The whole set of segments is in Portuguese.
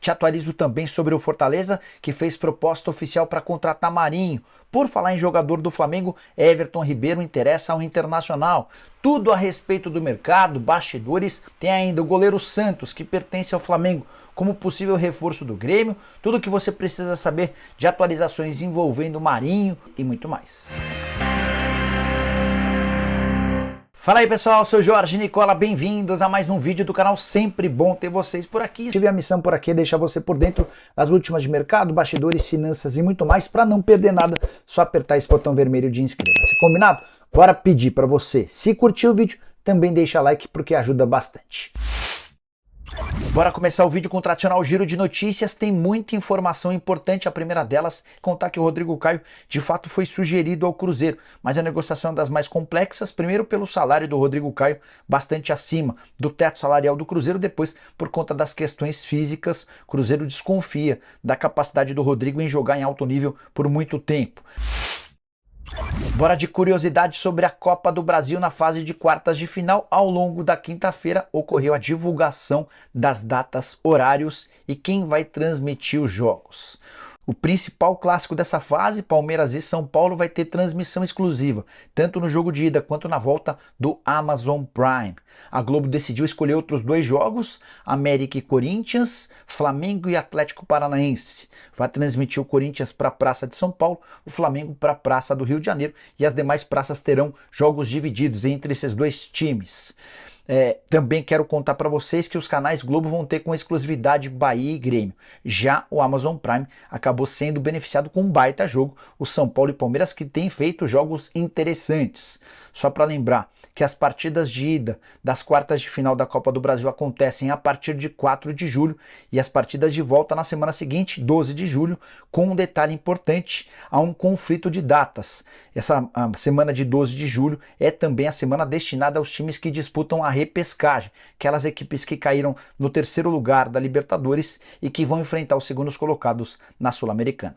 Te atualizo também sobre o Fortaleza, que fez proposta oficial para contratar Marinho. Por falar em jogador do Flamengo, Everton Ribeiro interessa ao Internacional. Tudo a respeito do mercado, bastidores. Tem ainda o goleiro Santos, que pertence ao Flamengo, como possível reforço do Grêmio. Tudo o que você precisa saber de atualizações envolvendo Marinho e muito mais. Fala aí pessoal, eu sou Jorge Nicola, bem-vindos a mais um vídeo do canal, sempre bom ter vocês por aqui. Tive a missão por aqui é deixar você por dentro das últimas de mercado, bastidores, finanças e muito mais. Para não perder nada, só apertar esse botão vermelho de inscreva-se, combinado? Bora pedir para você, se curtiu o vídeo, também deixa like porque ajuda bastante. Bora começar o vídeo com o tradicional giro de notícias. Tem muita informação importante. A primeira delas, contar que o Rodrigo Caio de fato foi sugerido ao Cruzeiro, mas a negociação é das mais complexas, primeiro pelo salário do Rodrigo Caio bastante acima do teto salarial do Cruzeiro, depois por conta das questões físicas. O Cruzeiro desconfia da capacidade do Rodrigo em jogar em alto nível por muito tempo. Bora de curiosidade sobre a Copa do Brasil na fase de quartas de final. Ao longo da quinta-feira ocorreu a divulgação das datas, horários e quem vai transmitir os jogos. O principal clássico dessa fase, Palmeiras e São Paulo, vai ter transmissão exclusiva, tanto no jogo de ida quanto na volta do Amazon Prime. A Globo decidiu escolher outros dois jogos, América e Corinthians, Flamengo e Atlético Paranaense. Vai transmitir o Corinthians para a Praça de São Paulo, o Flamengo para a Praça do Rio de Janeiro, e as demais praças terão jogos divididos entre esses dois times. Também quero contar para vocês que os canais Globo vão ter com exclusividade Bahia e Grêmio. Já o Amazon Prime acabou sendo beneficiado com um baita jogo, o São Paulo e Palmeiras, que tem feito jogos interessantes. Só para lembrar que as partidas de ida das quartas de final da Copa do Brasil acontecem a partir de 4 de julho e as partidas de volta na semana seguinte, 12 de julho, com um detalhe importante, há um conflito de datas. Essa semana de 12 de julho é também a semana destinada aos times que disputam a repescagem, aquelas equipes que caíram no terceiro lugar da Libertadores e que vão enfrentar os segundos colocados na Sul-Americana.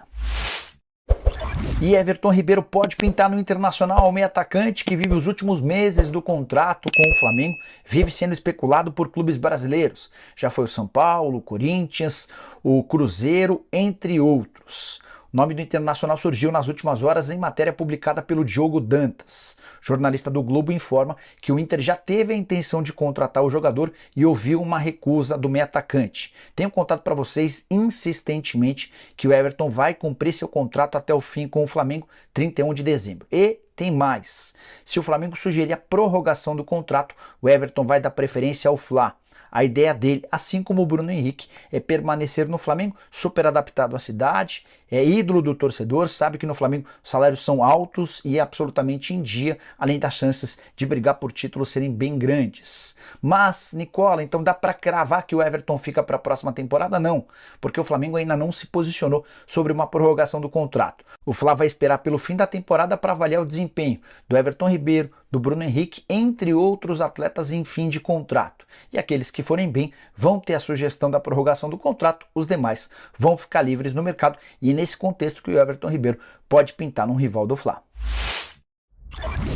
E Everton Ribeiro pode pintar no Internacional. O meio atacante que vive os últimos meses do contrato com o Flamengo vive sendo especulado por clubes brasileiros. Já foi o São Paulo, o Corinthians, o Cruzeiro, entre outros. O nome do Internacional surgiu nas últimas horas em matéria publicada pelo Diogo Dantas. O jornalista do Globo informa que o Inter já teve a intenção de contratar o jogador e ouviu uma recusa do meio atacante. Tenho contado para vocês insistentemente que o Everton vai cumprir seu contrato até o fim com o Flamengo, 31 de dezembro. E tem mais. Se o Flamengo sugerir a prorrogação do contrato, o Everton vai dar preferência ao Fla. A ideia dele, assim como o Bruno Henrique, é permanecer no Flamengo, super adaptado à cidade, é ídolo do torcedor, sabe que no Flamengo os salários são altos e é absolutamente em dia, além das chances de brigar por títulos serem bem grandes. Mas, Nicola, então dá para cravar que o Everton fica para a próxima temporada? Não, porque o Flamengo ainda não se posicionou sobre uma prorrogação do contrato. O Fla vai esperar pelo fim da temporada para avaliar o desempenho do Everton Ribeiro, do Bruno Henrique, entre outros atletas em fim de contrato. E aqueles que forem bem vão ter a sugestão da prorrogação do contrato, os demais vão ficar livres no mercado e é nesse contexto que o Everton Ribeiro pode pintar num rival do Fla.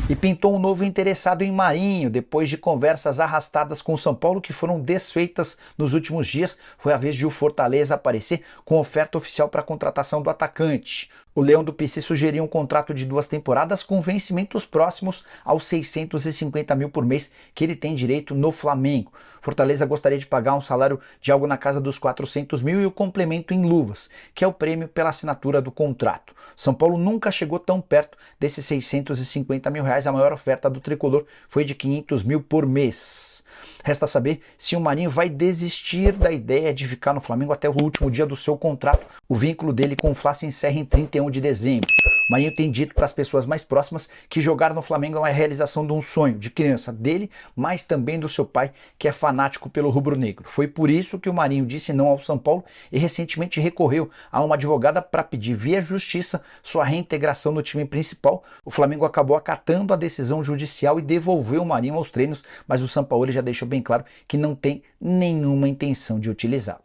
E pintou um novo interessado em Marinho. Depois de conversas arrastadas com o São Paulo que foram desfeitas nos últimos dias, foi a vez de o Fortaleza aparecer com oferta oficial para a contratação do atacante. O Leão do PC sugeriu um contrato de 2 temporadas com vencimentos próximos aos 650 mil por mês que ele tem direito no Flamengo. Fortaleza gostaria de pagar um salário de algo na casa dos 400 mil e o complemento em luvas, que é o prêmio pela assinatura do contrato. São Paulo nunca chegou tão perto desses 650 mil reais, a maior oferta do tricolor foi de 500 mil por mês. Resta saber se o Marinho vai desistir da ideia de ficar no Flamengo até o último dia do seu contrato. O vínculo dele com o Fla se encerra em 31 de dezembro. O Marinho tem dito para as pessoas mais próximas que jogar no Flamengo é uma realização de um sonho de criança dele, mas também do seu pai, que é fanático pelo rubro-negro. Foi por isso que o Marinho disse não ao São Paulo e recentemente recorreu a uma advogada para pedir via justiça sua reintegração no time principal. O Flamengo acabou acatando a decisão judicial e devolveu o Marinho aos treinos, mas o Sampaoli já deixou bem claro que não tem nenhuma intenção de utilizá-lo.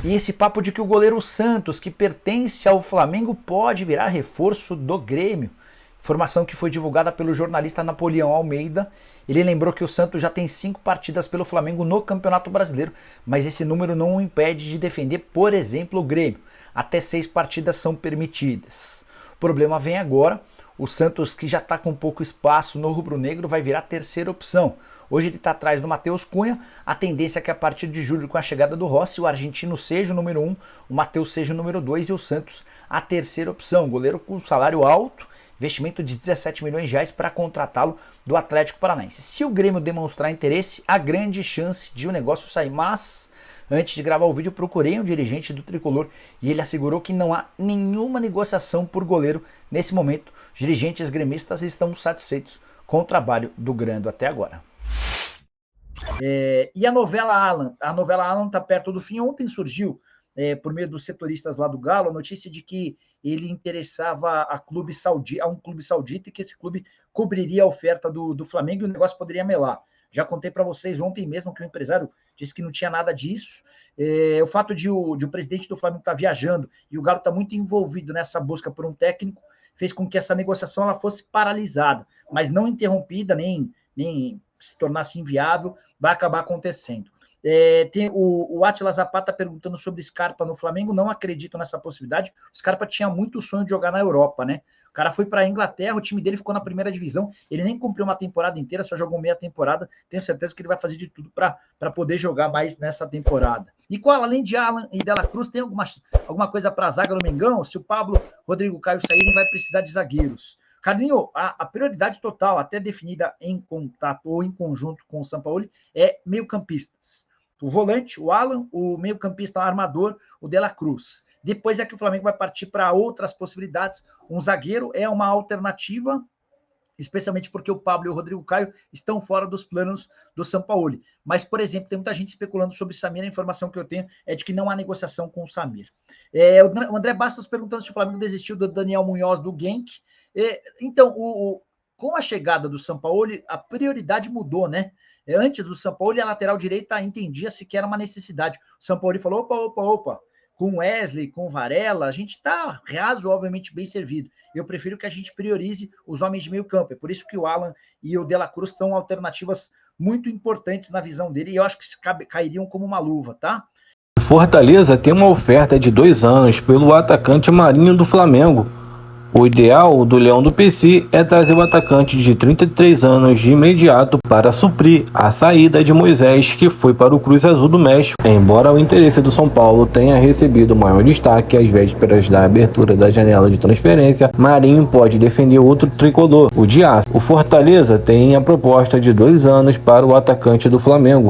E esse papo de que o goleiro Santos, que pertence ao Flamengo, pode virar reforço do Grêmio. Informação que foi divulgada pelo jornalista Napoleão Almeida. Ele lembrou que o Santos já tem 5 partidas pelo Flamengo no Campeonato Brasileiro, mas esse número não o impede de defender, por exemplo, o Grêmio. Até 6 partidas são permitidas. O problema vem agora. O Santos, que já está com pouco espaço no rubro-negro, vai virar a terceira opção. Hoje ele está atrás do Matheus Cunha. A tendência é que a partir de julho, com a chegada do Rossi, o argentino seja o número 1, o Matheus seja o número 2 e o Santos a terceira opção. Goleiro com salário alto, investimento de 17 milhões de reais para contratá-lo do Atlético Paranaense. Se o Grêmio demonstrar interesse, há grande chance de o negócio sair. Mas, antes de gravar o vídeo, procurei um dirigente do Tricolor e ele assegurou que não há nenhuma negociação por goleiro nesse momento. Os dirigentes gremistas estão satisfeitos com o trabalho do Grando até agora. E a novela Alan? A novela Alan está perto do fim. Ontem surgiu, por meio dos setoristas lá do Galo, a notícia de que ele interessava a um clube saudita e que esse clube cobriria a oferta do Flamengo e o negócio poderia melar. Já contei para vocês ontem mesmo que o empresário disse que não tinha nada disso. O fato de o presidente do Flamengo estar viajando e o Galo está muito envolvido nessa busca por um técnico fez com que essa negociação ela fosse paralisada, mas não interrompida, nem se tornasse inviável, vai acabar acontecendo. Tem o Átila Zapata perguntando sobre Scarpa no Flamengo. Não acredito nessa possibilidade. O Scarpa tinha muito sonho de jogar na Europa, né? O cara foi para a Inglaterra, o time dele ficou na primeira divisão, ele nem cumpriu uma temporada inteira, só jogou meia temporada. Tenho certeza que ele vai fazer de tudo para poder jogar mais nessa temporada. E além de Alan e Dela Cruz, tem alguma coisa para a zaga do Mengão? Se o Pablo, Rodrigo Caio saírem, vai precisar de zagueiros. Carlinho, a prioridade total, até definida em contato ou em conjunto com o Sampaoli, é meio-campistas. O volante, o Alan, o meio-campista armador, o De La Cruz. Depois é que o Flamengo vai partir para outras possibilidades. Um zagueiro é uma alternativa, especialmente porque o Pablo e o Rodrigo Caio estão fora dos planos do Sampaoli. Mas, por exemplo, tem muita gente especulando sobre o Samir. A informação que eu tenho é de que não há negociação com o Samir. O André Bastos perguntando se o Flamengo desistiu do Daniel Munhoz do Genk. Então, com a chegada do Sampaoli, a prioridade mudou, né? Antes do Sampaoli, a lateral direita entendia-se que era uma necessidade. O Sampaoli falou, opa, com Wesley, com Varela, a gente está razoavelmente bem servido. Eu prefiro que a gente priorize os homens de meio campo. É por isso que o Alan e o De La Cruz são alternativas muito importantes na visão dele, e eu acho que cairiam como uma luva, tá? Fortaleza tem uma oferta de 2 anos pelo atacante Marinho do Flamengo. O ideal do Leão do PC é trazer o atacante de 33 anos de imediato para suprir a saída de Moisés, que foi para o Cruz Azul do México. Embora o interesse do São Paulo tenha recebido maior destaque às vésperas da abertura da janela de transferência, Marinho pode defender outro tricolor, o de Aço. O Fortaleza tem a proposta de 2 anos para o atacante do Flamengo.